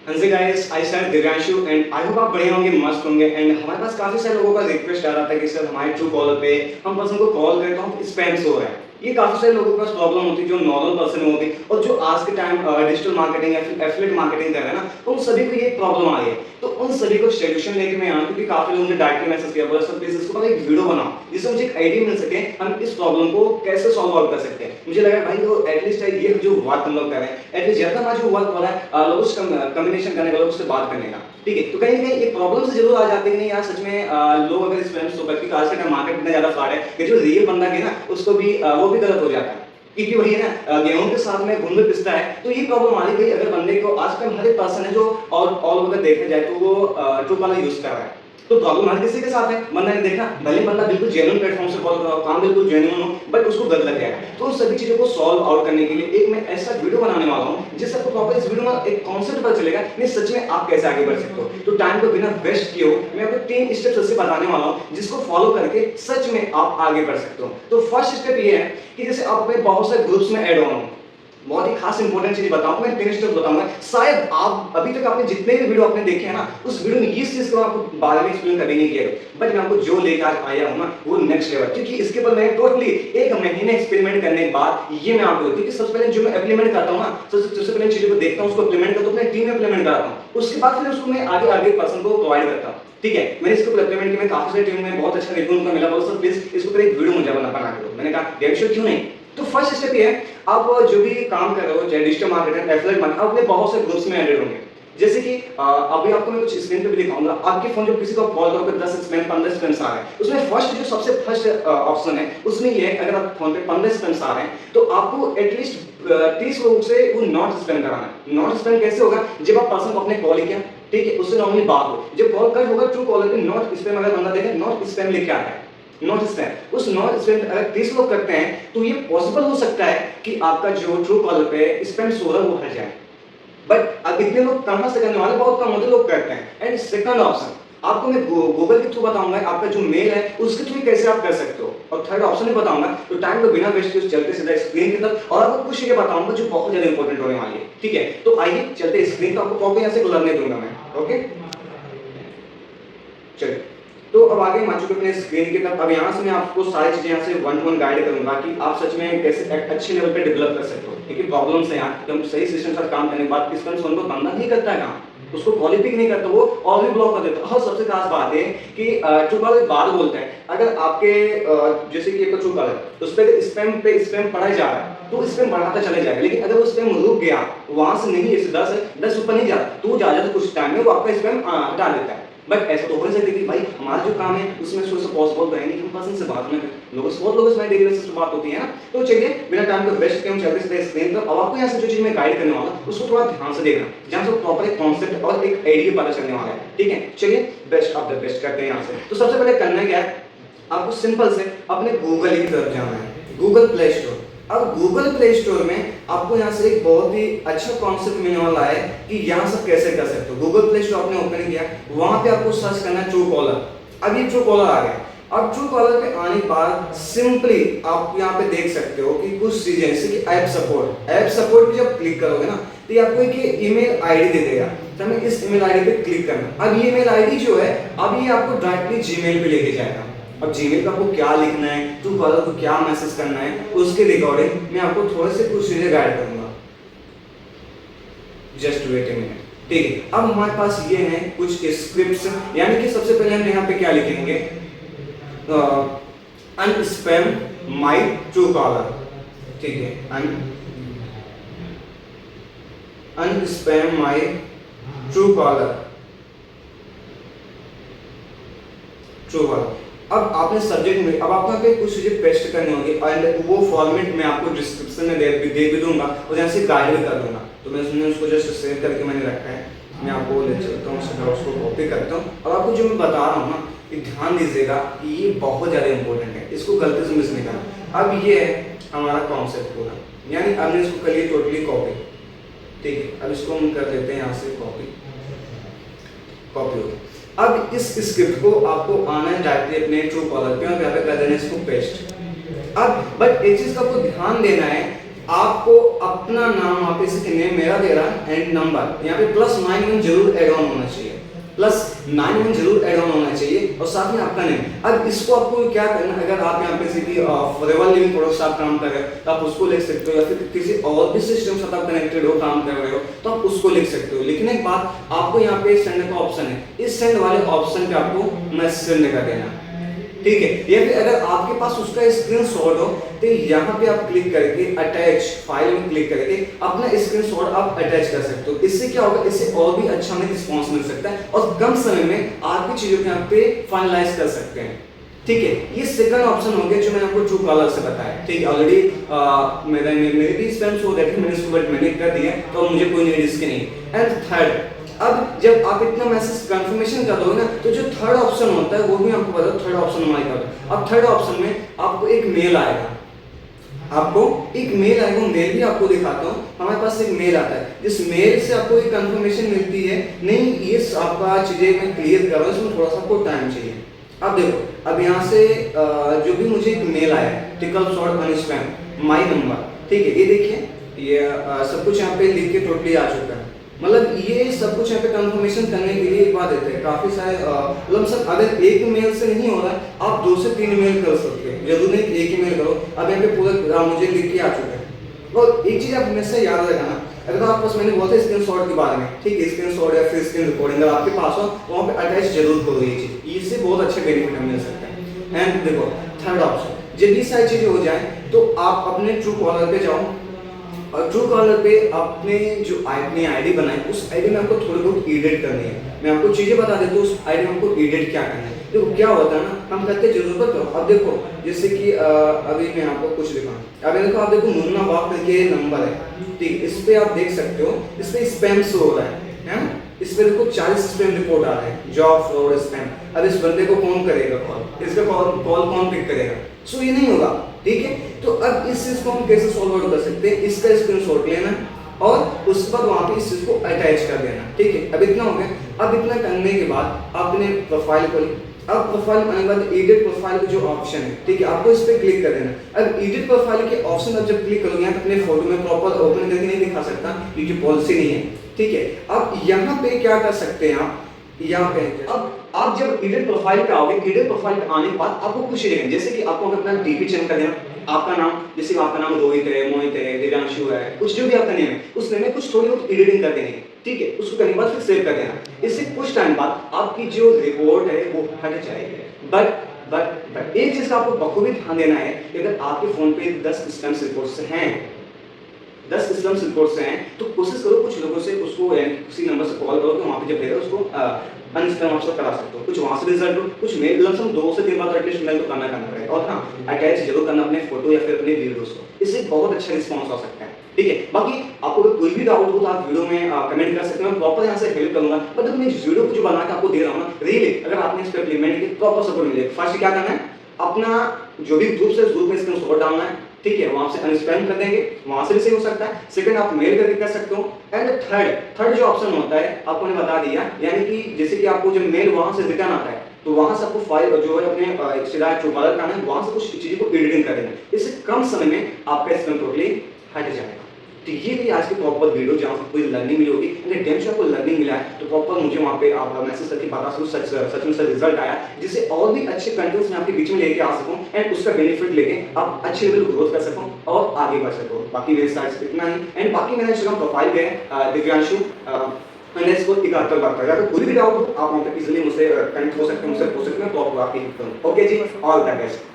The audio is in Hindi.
हाँ जी guys, I said Divyanshu and I hope आप बढ़िया होंगे, मस्त होंगे। एंड हमारे पास काफी सारे लोगों का रिक्वेस्ट आ रहा था कि सर हमारे ट्रू कॉलर पे हम पर्सन को कॉल करें तो हम स्पैम शो हो रहा है। ये काफी सारे लोगों के पास प्रॉब्लम होती है जो नॉर्मल पर्सन होगी और जो आज के टाइम डिजिटल मार्केटिंग या फिर एफिलिएट मार्केटिंग कर रहे हैं ना, तो उन सभी को ये प्रॉब्लम आ रही है। तो उन सभी को सोल्यूशन लेके मैं आया क्योंकि काफी लोगों ने डायरेक्टली मैसेज किया, बोला सर प्लीज इसको पता एक वीडियो बनाओ जिससे मुझे एक आइडिया मिल सके हम इस प्रॉब्लम को कैसे सॉल्व आउट कर सकते हैं। मुझे लगा भाई तो एटलीस्ट ये जो वर्क हम लोग कर रहे हैं, एटलीस्ट ज्यादा हमारा जो वर्क हो रहा है लोगों से कम्युनिकेशन करने का, लोगों से बात करने का, ठीक है। तो कहीं ना कहीं ये प्रॉब्लम से जरूर आ जाते हैं कि नहीं यार सच में लोग अगर स्पैम शो करते हैं, आज के टाइम मार्केट इतना ज्यादा फ्रॉड है कि जो रियल बंदा है ना उसको भी वो भी गलत हो जाता है। क्योंकि वही है ना, गेहूं के साथ में घुन भी पिसता है। तो ये प्रॉब्लम आ रही है अगर बंदे को आज कल हर एक पर्सन है जो ऑल ओवर देखा जाए तो वो ट्रू कॉलर यूज कर रहा है। तो प्रॉब्लम हर किसी के साथ है। बंदा ने देखा भले बंदा बिल्कुल जेन्युइन प्लेटफॉर्म से कॉल कर रहा हो, काम बिल्कुल जेन्युइन हो, बट उसको गलत लग जाएगा। तो उन सभी चीजों को सॉल्व आउट करने के लिए एक मैं ऐसा वीडियो बनाने वाला हूं जिससे आपको प्रॉपर इस वीडियो में एक कॉन्सेप्ट पता चलेगा नहीं सच में आप कैसे आगे बढ़ सकते हो। तो टाइम को बिना वेस्ट किए मैं आपको 3 स्टेप्स ऐसे बताने वाला हूं जिसको फॉलो करके सच में आप आगे बढ़ सकते हो। तो फर्स्ट स्टेप ये है कि जैसे आप अपने बहुत सारे ग्रुप्स में ऐड ऑन हो, बहुत ही खास इंपॉर्टेंट चीज बताऊं, मैं 3 स्टेप बताऊंगा। शायद आप अभी तक आपने जितने भी वीडियो आपने देखे हैं ना, उस वीडियो में इस चीज को आपको बारे में एक्सप्लेन कभी नहीं किया, बट मैं आपको जो लेकर आज आया हूं ना वो नेक्स्ट लेवल, क्योंकि इसके ऊपर मैं टोटली 1 महीने एक्सपेरिमेंट करने के बाद ये मैं आपको, क्योंकि सबसे पहले जो मैं इंप्लीमेंट करता हूं ना, सबसे पहले चीजों को देखता हूं, उसको इंप्लीमेंट करता हूं, अपने टीम में इंप्लीमेंट कराता हूं, उसके बाद फिर उसको मैं आगे आगे पर्सन को प्रोवाइड करता हूं। ठीक है, मैंने इसको इंप्लीमेंट किया, मैं काफी सारी टीम में बहुत अच्छा रिव्यू उनका मिला, बोला सर प्लीज इसको पर एक वीडियो मुझे बना के दो। मैंने कहा डेढ़ क्यों नहीं। तो फर्स्ट स्टेप ये है, आप जो भी काम कर रहे हो चाहे डिजिटल मार्केटिंग एफिलिएट मार्केटिंग, आप अपने बहुत से ग्रुप्स में एडेड होंगे। जैसे कि अभी आपको मैं कुछ स्क्रीन पे भी दिखाऊंगा, आपके फोन जब किसी को कॉल करोगे 10 स्पैम 15 स्पैम्स आ रहे हैं, उसमें फर्स्ट जो सबसे फर्स्ट ऑप्शन है उसमें ये है, अगर आप फोन पे 15 स्पैम्स आ रहे हैं तो आपको एटलीस्ट 30 लोगों से वो नॉट स्पैम कराना है। नॉट स्पैम कैसे होगा, जब आप पर्सन को अपने कॉल किया, ठीक है, उससे नॉर्मली बात हो, जब कॉल कट होगा ट्रू कॉलर पे नॉट स्पैम अगर बंदा देखे नॉट स्पैम लिख के आता है, नॉट स्पैम, उस नॉट स्पैम अगर 30 लोग करते हैं तो ये पॉसिबल हो सकता है कि आपका जो ट्रू कॉलर पे स्पैम शो हो रहा है वो हट जाए। बट अब इतने लोग कहां से करने वाले, बहुत कम होते लोग करते हैं। एंड सेकंड ऑप्शन आपको मैं गूगल के थ्रू बताऊंगा, आपका जो मेल है उसके थ्रू कैसे आप कर सकते हो। और थर्ड ऑप्शन भी बताऊंगा। तो टाइम को बिना वेस्ट किए चलते सीधा स्क्रीन की तरफ, और आपको कुछ चीजें बताऊंगा जो बहुत ज्यादा इंपॉर्टेंट होने वाली है। ठीक है, तो आइए चलते स्क्रीन, तो आपको कॉपी यहां से गुजरने दूंगा मैं। ओके चलिए, तो अब आगे हम आ चुके अपने स्क्रीन की तरफ। अब यहाँ से मैं आपको सारी चीजें यहाँ से 1 to 1 गाइड करूंगा कि आप सच में कैसे अच्छे लेवल पे डेवलप कर सकते हो। ठीक है, प्रॉब्लम्स है यहाँ कि हम सही सिस्टम से काम करने के बाद किस फोन को बंदा नहीं करता है काम, उसको क्वालिफिक नहीं करता, वो और भी ब्लॉक कर देता है। और सबसे खास बात है कि ट्रू कॉलर एक बात बोलते हैं, अगर आपके जैसे कि एक ट्रू कॉलर उस पर स्पैम पढ़ा जा रहा है तो स्पैम बढ़ाता चले जाएगा, लेकिन अगर वो स्पैम रुक गया वहां से नहीं, जैसे 10 है 10 ऊपर नहीं जाता तो जा जाता कुछ टाइम में वो आपका स्पैम हटा देता है। बट ऐसा तो हो नहीं सकता कि भाई हमारा जो काम है उसमें सोच से पॉसिबल तो है नहीं कि हम पर्सन से बात में लोगों से, बहुत लोगों से डेली बेसिस पे बात होती है ना। तो चलिए बिना टाइम को वेस्ट किए हम चलते सीधे स्क्रीन पर। अब आपको यहाँ से जो चीज मैं गाइड करने वाला उसको थोड़ा ध्यान से देखना, जहाँ से प्रॉपर एक कॉन्सेप्ट और एक आइडिया पता चलने वाला है। ठीक है, चलिए बेस्ट ऑफ द बेस्ट करते हैं यहाँ से। तो सबसे पहले करना क्या है, आपको सिंपल से अपने गूगल की तरफ जाना है, गूगल प्ले स्टोर। अब गूगल प्ले स्टोर में आपको यहाँ से एक बहुत ही अच्छा कॉन्सेप्ट मिलने वाला है कि यहाँ से कैसे कर सकते हो। गूगल प्ले स्टोर आपने ओपन किया, वहां पे आपको सर्च करना है ट्रू कॉलर। अब ये ट्रू कॉलर आ गया। अब ट्रू कॉलर पे आने के बाद सिंपली आप यहाँ पे देख सकते हो कि कुछ चीजें जैसे कि ऐप सपोर्ट, ऐप सपोर्ट पे जब क्लिक करोगे ना तो ये आपको एक ईमेल आईडी दे देगा, तो हमें इस ईमेल आईडी पे क्लिक करना। अब ये ईमेल आईडी जो है अब ये आपको डायरेक्टली जीमेल पे लेके जाएगा। अब जीमेल पे आपको क्या लिखना है, ट्रू कॉलर को क्या मैसेज करना है, उसके रिकॉर्डिंग मैं आपको थोड़े से कुछ चीजें गाइड करूंगा। Just wait a minute. ठीक है, अब हमारे पास ये है कुछ स्क्रिप्ट्स, यानी कि सबसे पहले हम यहाँ पे क्या लिखेंगे, अनस्पैम माय ट्रू कॉलर। ठीक है, unspam my Truecaller, Truecaller. अब आपने सब्जेक्ट में अब आपको पे कुछ चीजें पेस्ट करनी होगी एंड वो फॉर्मेट मैं आपको डिस्क्रिप्शन में दे भी दूंगा और यहाँ से गाइड भी कर दूंगा। तो मैं उसको जस्ट सेव करके मैंने रखा है, मैं आपको ले चलता हूँ, उसको कॉपी करता हूँ। और आपको जो मैं बता रहा हूँ ना कि ध्यान दीजिएगा कि ये बहुत ज़्यादा इंपॉर्टेंट है, इसको गलती से मिस नहीं करना। अब ये है हमारा कॉन्सेप्ट पूरा, यानी हमने इसको कर लिया टोटली कॉपी। ठीक है, अब इसको हम कर देते हैं यहाँ से कॉपी हो गया। अब इस स्क्रिप्ट को आपको आना है डायरेक्टली अपने ट्रू कॉलर पे और यहाँ पे कर देना है इसको पेस्ट। अब बट एक चीज का आपको ध्यान देना है, आपको अपना नाम वहाँ पे जैसे नेम मेरा दे रहा है एंड नंबर, यहाँ पे +91 जरूर ऐड ऑन होना चाहिए, +91 जरूर ऐड ऑन होना चाहिए और साथ में आपका नेम। अब इसको आपको क्या करना है, अगर आप यहाँ पे जैसे कि फॉरएवर लिविंग प्रोडक्ट्स आप काम कर रहे हो तो आप उसको लिख सकते हो, या फिर किसी और भी सिस्टम से आप कनेक्टेड हो, काम कर रहे हो तो आप उसको लिख सकते हो। लेकिन एक बात, आपको यहाँ पे सेंड का ऑप्शन है, इस सेंड वाले ऑप्शन पे आपको मैसेज सेंड कर देना, ठीक है। या फिर अगर आपके पास उसका स्क्रीनशॉट हो तो यहाँ पे आप क्लिक करके अटैच फाइल में क्लिक करके अपना स्क्रीनशॉट आप अटैच कर सकते हो। इससे क्या होगा, इससे और भी अच्छा हमें रिस्पॉन्स मिल सकता है और कम समय में आपकी चीजों को यहाँ पे फाइनलाइज कर सकते हैं, ठीक है। ये सेकंड ऑप्शन हो गया जो मैंने आपको Truecaller से बताया, ठीक है। ऑलरेडी मेरे भी स्पैम्स हो गए थे, मैंने इसको बट मैंने कर दिया तो मुझे कोई नहीं रिस्क नहीं। एंड थर्ड, अब जब आप इतना मैसेज कंफर्मेशन कर दोगे ना तो जो थर्ड ऑप्शन होता है वो भी आपको बता दो, थर्ड ऑप्शन हमारे कर। अब थर्ड ऑप्शन में आपको एक मेल आएगा, आपको एक मेल आएगा, मेल भी आपको दिखाता हूँ। हमारे पास एक मेल आता है, जिस मेल से आपको एक कंफर्मेशन मिलती है, नहीं ये आपका चीजें मैं क्लियर कर रहा हूँ, इसमें थोड़ा सा आपको टाइम चाहिए। अब देखो, अब यहाँ से जो भी मुझे एक मेल आया टिकल शॉर्ट अनस्पैम माई नंबर, ठीक है, ये देखिए ये सब कुछ यहाँ पे लिख के टोटली आ चुका है। मतलब ये सब कुछ यहाँ पे कंफर्मेशन करने के लिए एक बात देते हैं, काफी सारे मतलब सर अगर एक मेल से नहीं हो रहा है आप 2 से 3 मेल कर सकते हैं, जरूर नहीं एक ही मेल करो। अब यहाँ पे पूरा मुझे लिख के आ चुका है। और एक चीज आप हमेशा याद रखना, अगर आपके पास, मैंने बोला था स्क्रीनशॉट के बारे में, ठीक है, स्क्रीनशॉट या फिर स्क्रीन रिकॉर्डिंग अगर आपके पास हो वहाँ पे अटैच जरूर करो ये चीज, इससे बहुत अच्छे बेनिफिट हमें मिल सकता है। एंड देखो थर्ड ऑप्शन, जब ये सारी चीजें हो जाए तो आप अपने Truecaller पे जाओ और Truecaller पे अपने जो अपनी आईडी बनाई उस आईडी में आपको थोड़ी बहुत एडिट करनी है। मैं आपको चीजें बता देता हूँ उस आईडी में आपको एडिट क्या करना है। देखो क्या होता है ना, हम कहते हैं जरूरत हो। अब देखो जैसे कि अभी मैं आपको कुछ दिखाऊं, अब देखो आप देखो मुन्ना बाप करके नंबर है, ठीक, इस पे आप देख सकते हो, इस पे स्पैम शो हो रहा है ना, इस पे देखो 40 स्पैम रिपोर्ट आ रहा है, जॉब फ्रॉड स्पैम। अब इस बंदे को कौन करेगा कॉल, इसका कॉल कौन पिक करेगा? सो ये नहीं होगा, ठीक है। तो अब इस चीज को हम कैसे सॉल्व आउट कर सकते हैं, इसका स्क्रीनशॉट लेना और उसके बाद वहां पे इस चीज को अटैच कर देना, ठीक है। अब इतना हो गया। अब इतना करने के बाद आपने प्रोफाइल खोली, अब प्रोफाइल आने के बाद एडिट प्रोफाइल का जो ऑप्शन है, ठीक है, आपको इस पे क्लिक कर देना। अब एडिट प्रोफाइल के ऑप्शन पर जब क्लिक करोगे, अपने फोटो में प्रॉपर ओपन करके नहीं दिखा सकता क्योंकि पॉलिसी नहीं है, ठीक है। अब यहाँ पे क्या कर सकते हैं आप, यहाँ पे अब आप जब एडिट प्रोफाइल पे आओगे, एडिट प्रोफाइल पे आने के बाद आपको कुछ चीजें, जैसे कि आपको अपना डीपी चेंज कर देना, आपका नाम, जैसे आपका नाम रोहित है, मोहित है, दिव्यांशु है, कुछ जो भी आपका नेम है उस नेम में कुछ थोड़ी बहुत एडिटिंग कर देनी है, ठीक है। उसको करने के बाद फिर सेव कर देना। इससे कुछ टाइम बाद आपकी जो रिपोर्ट है वो हट जाएगी। बट एक चीज का आपको बखूबी ध्यान देना है, अगर आपके फोन पे 10 स्पैम रिपोर्ट्स हैं, 10 स्पैम रिपोर्ट्स हैं, तो कोशिश करो कुछ लोगों से उसको किसी नंबर से कॉल करो कि वहां पे जब भेजा उसको अनस्पैम ऑप्शन करा सकते हो, कुछ वहां से रिजल्ट हो, कुछ मेल लमसम 2 से 3 बार एटलीस्ट मेल तो करना पड़ेगा। और हाँ, अटैच जरूर करना अपने फोटो या फिर अपने वीडियोस को, इससे बहुत अच्छा रिस्पांस आ सकता है, ठीक है। बाकी आपको अगर कोई भी डाउट हो तो आप वीडियो में कमेंट कर सकते हो, मैं प्रॉपर यहाँ से हेल्प करूंगा। मतलब मैं इस वीडियो को जो बना के आपको दे रहा हूँ ना, रियली अगर आपने इस पर इम्प्लीमेंट किया प्रॉपर सपोर्ट मिलेगा। फर्स्ट क्या करना है, अपना जो भी ग्रुप से ग्रुप में स्क्रीनशॉट डालना है, ठीक है, वहां से अनस्पैम कर देंगे, वहां से भी सही हो सकता है। सेकंड आप मेल करके कर सकते हो। एंड थर्ड जो ऑप्शन होता है आपको ने बता दिया, यानी कि जैसे कि आपको जब मेल वहां से रिटर्न आता है तो वहां से आपको फाइल जो है अपने सीधा Truecaller का है, वहां से कुछ चीजों को एडिटिंग कर देना, इससे कम समय में आपका स्पैम टोटली हट जाएगा। तो ये भी आज की प्रॉपर वीडियो जहाँ से कोई लर्निंग मिली होगी, डेम से आपको लर्निंग मिला है तो प्रॉपर मुझे वहाँ पे आप मैसेज करके बता सकते सच में सर रिजल्ट आया, जिससे और भी अच्छे कंटेंट्स मैं आपके बीच में लेके आ सकूं एंड उसका बेनिफिट लेके आप अच्छे लेवल ग्रोथ कर सकूं और आगे बढ़ सकूं। बाकी मेरे साइड से इतना ही। एंड बाकी मेरा इंस्टाग्राम प्रोफाइल पे है दिव्यांशु _71 बात करेगा, तो कोई भी डाउट हो आप वहाँ पे इजीली मुझसे कनेक्ट हो सकते हैं, मुझसे पूछ सकते हैं, तो आपको आपकी हेल्प करूँ। ओके जी, ऑल द बेस्ट।